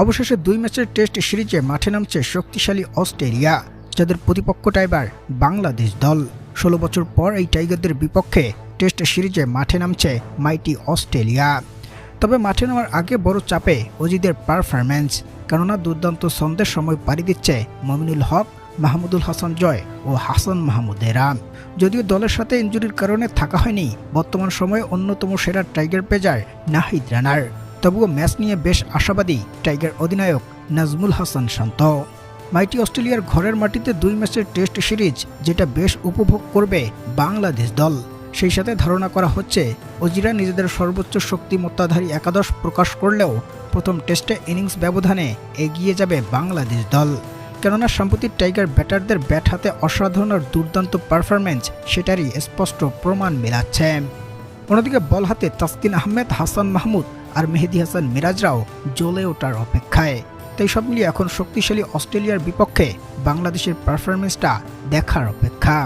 অবশেষে 2 ম্যাচের টেস্ট সিরিজে মাঠে নামছে শক্তিশালী অস্ট্রেলিয়া, যাদের প্রতিপক্ষটা এবার বাংলাদেশ দল। 16 বছর পর এই টাইগারদের বিপক্ষে টেস্ট সিরিজে মাঠে নামছে মাইটি অস্ট্রেলিয়া। তবে মাঠে নামার আগে বড় চাপে অজিদের পারফরম্যান্স, কেননা দুর্দান্ত ছন্দের সময় পাড়ি দিচ্ছে মমিনুল হক, মাহমুদুল হাসান জয় ও হাসান মাহমুদেরা। যদিও দলের সাথে ইনজুরির কারণে থাকা হয়নি বর্তমান সময়ে অন্যতম সেরা টাইগার পেজার নাহিদ রানার, তবুও ম্যাচ নিয়ে বেশ আশাবাদী টাইগার অধিনায়ক নাজমুল হাসান শান্ত। মাইটি অস্ট্রেলিয়ার ঘরের মাটিতে 2 ম্যাচের টেস্ট সিরিজ, যেটা বেশ উপভোগ করবে বাংলাদেশ দল। সেই সাথে ধারণা করা হচ্ছে অজিরা নিজেদের সর্বোচ্চ শক্তিমত্তাধারী একাদশ প্রকাশ করলেও প্রথম টেস্টে ইনিংস ব্যবধানে এগিয়ে যাবে বাংলাদেশ দল, কেননা সাম্প্রতিক টাইগার ব্যাটারদের ব্যাট হাতে অসাধারণ আর দুর্দান্ত পারফরম্যান্স সেটারই স্পষ্ট প্রমাণ মেলাচ্ছে। অন্যদিকে বল হাতে তাসকিন আহমেদ, হাসান মাহমুদ আর মেহেদী হাসান মিরাজরাও জ্বলে ওঠার অপেক্ষায়। তাই সব মিলিয়ে এখন শক্তিশালী অস্ট্রেলিয়ার বিপক্ষে বাংলাদেশের পারফরম্যান্সটা দেখার অপেক্ষা।